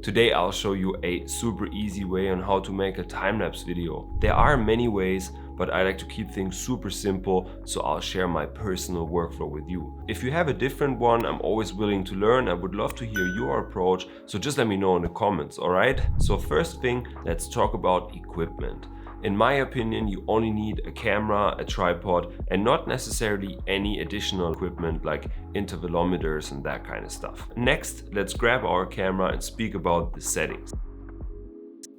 Today I'll show you a super easy way on how to make a time-lapse video. There are many ways, but I like to keep things super simple, so I'll share my personal workflow with you. If you have a different one, I'm always willing to learn. I would love to hear your approach, so just let me know in the comments, alright? So first thing, let's talk about equipment. In my opinion, you only need a camera, a tripod, and not necessarily any additional equipment like intervalometers and that kind of stuff. Next, let's grab our camera and speak about the settings.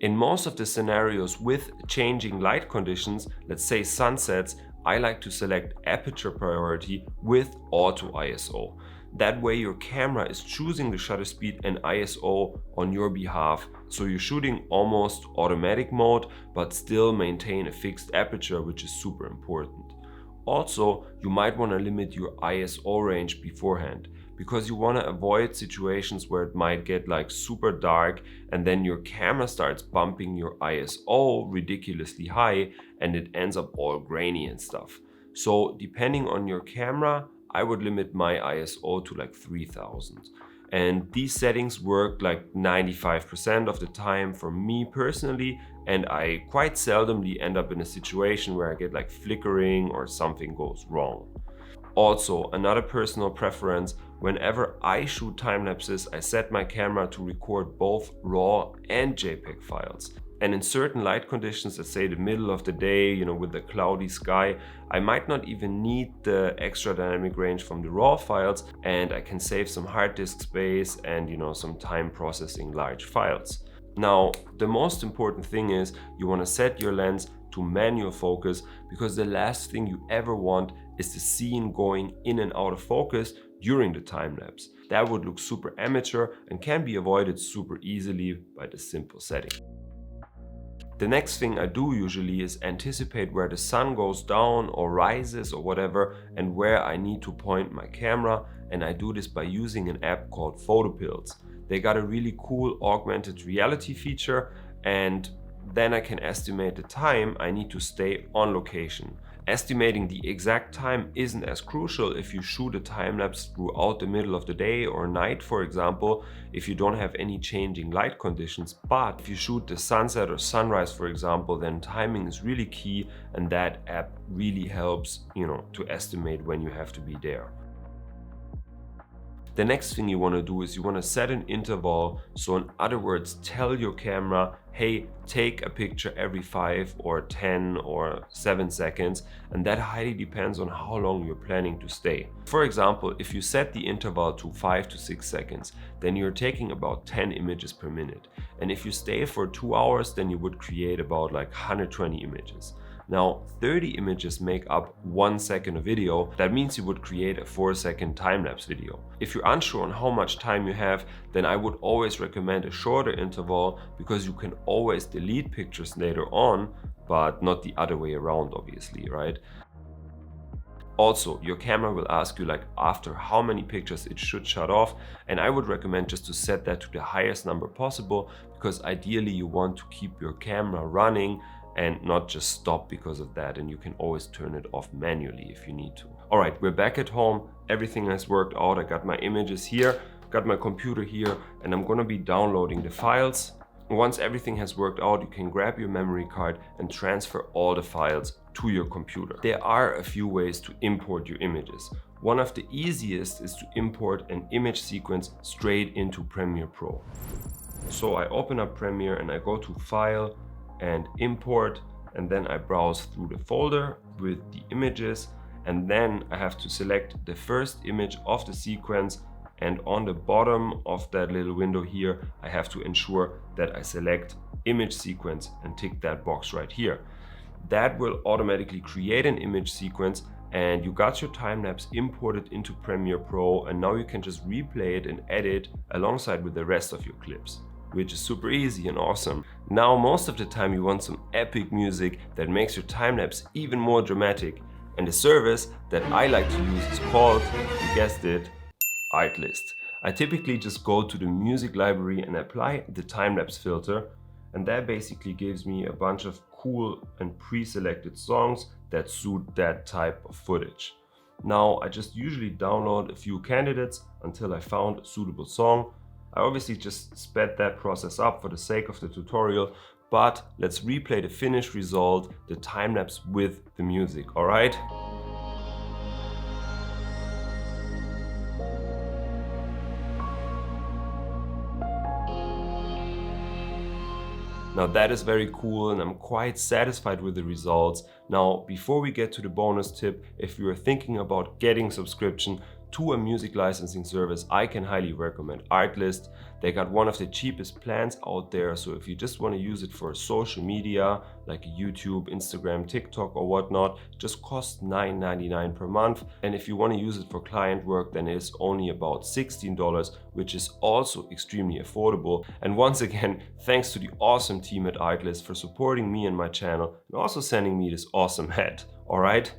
In most of the scenarios with changing light conditions, let's say sunsets, I like to select aperture priority with auto ISO. That way your camera is choosing the shutter speed and ISO on your behalf, so you're shooting almost automatic mode but still maintain a fixed aperture, which is super important. Also, you might want to limit your ISO range beforehand, because you want to avoid situations where it might get like super dark and then your camera starts bumping your ISO ridiculously high and it ends up all grainy and stuff. So depending on your camera, I would limit my ISO to like 3000. And these settings work like 95% of the time for me personally, and I quite seldomly end up in a situation where I get like flickering or something goes wrong. Also, another personal preference, whenever I shoot time lapses, I set my camera to record both RAW and JPEG files. And in certain light conditions, let's say the middle of the day, with the cloudy sky, I might not even need the extra dynamic range from the RAW files, and I can save some hard disk space and some time processing large files. Now, the most important thing is you want to set your lens to manual focus, because the last thing you ever want is the scene going in and out of focus during the time lapse. That would look super amateur and can be avoided super easily by the simple setting. The next thing I do usually is anticipate where the sun goes down or rises or whatever, and where I need to point my camera, and I do this by using an app called PhotoPills. They got a really cool augmented reality feature, and then I can estimate the time I need to stay on location. Estimating the exact time isn't as crucial if you shoot a time lapse throughout the middle of the day or night, for example, if you don't have any changing light conditions. But if you shoot the sunset or sunrise, for example, then timing is really key, and that app really helps, to estimate when you have to be there. The next thing you want to do is you want to set an interval. So in other words, tell your camera, hey, take a picture every 5 or 10 or 7 seconds, and that highly depends on how long you're planning to stay. For example, if you set the interval to 5 to 6 seconds, then you're taking about 10 images per minute. And if you stay for 2 hours, then you would create about like 120 images. Now, 30 images make up 1 second of video. That means you would create a 4-second time-lapse video. If you're unsure on how much time you have, then I would always recommend a shorter interval, because you can always delete pictures later on, but not the other way around, obviously, right? Also, your camera will ask you like after how many pictures it should shut off, and I would recommend just to set that to the highest number possible, because ideally you want to keep your camera running and not just stop because of that, and you can always turn it off manually if you need to. Alright, we're back at home, everything has worked out. I got my images here, got my computer here, and I'm gonna be downloading the files. Once everything has worked out, you can grab your memory card and transfer all the files to your computer. There are a few ways to import your images. One of the easiest is to import an image sequence straight into Premiere Pro. So I open up Premiere and I go to File and Import, and then I browse through the folder with the images, and then I have to select the first image of the sequence, and on the bottom of that little window here I have to ensure that I select image sequence and tick that box right here. That will automatically create an image sequence, and you got your time-lapse imported into Premiere Pro, and now you can just replay it and edit alongside with the rest of your clips, which is super easy and awesome. Now, most of the time you want some epic music that makes your time-lapse even more dramatic, and the service that I like to use is called, you guessed it, Artlist. I typically just go to the music library and apply the time-lapse filter, and that basically gives me a bunch of cool and pre-selected songs that suit that type of footage. Now, I just usually download a few candidates until I found a suitable song, I obviously just sped that process up for the sake of the tutorial, but let's replay the finished result, the time-lapse with the music, alright? Now that is very cool and I'm quite satisfied with the results. Now, before we get to the bonus tip, if you are thinking about getting subscription to a music licensing service, I can highly recommend Artlist. They got one of the cheapest plans out there, so if you just want to use it for social media like YouTube, Instagram, TikTok or whatnot, it just costs $9.99 per month. And if you want to use it for client work, then it's only about $16, which is also extremely affordable. And once again, thanks to the awesome team at Artlist for supporting me and my channel and also sending me this awesome hat, alright?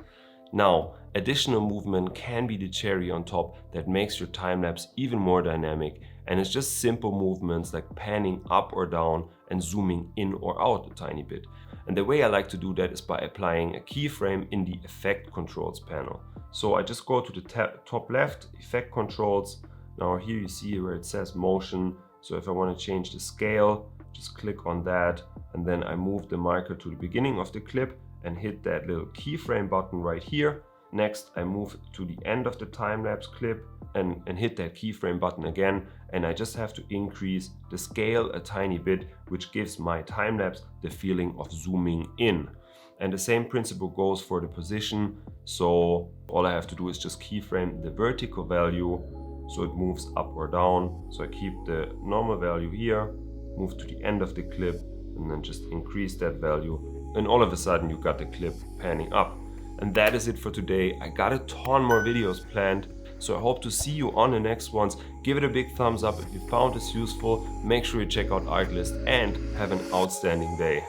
Now, additional movement can be the cherry on top that makes your time-lapse even more dynamic, and it's just simple movements like panning up or down and zooming in or out a tiny bit. And the way I like to do that is by applying a keyframe in the Effect Controls panel. So I just go to the top left, Effect Controls. Now here you see where it says Motion. So if I want to change the scale, just click on that, and then I move the marker to the beginning of the clip and hit that little keyframe button right here. Next, I move to the end of the time-lapse clip and hit that keyframe button again. And I just have to increase the scale a tiny bit, which gives my time-lapse the feeling of zooming in. And the same principle goes for the position. So all I have to do is just keyframe the vertical value so it moves up or down. So I keep the normal value here, move to the end of the clip, and then just increase that value. And all of a sudden you got the clip panning up. And that is it for today. I got a ton more videos planned, so I hope to see you on the next ones. Give it a big thumbs up if you found this useful. Make sure you check out Artlist and have an outstanding day.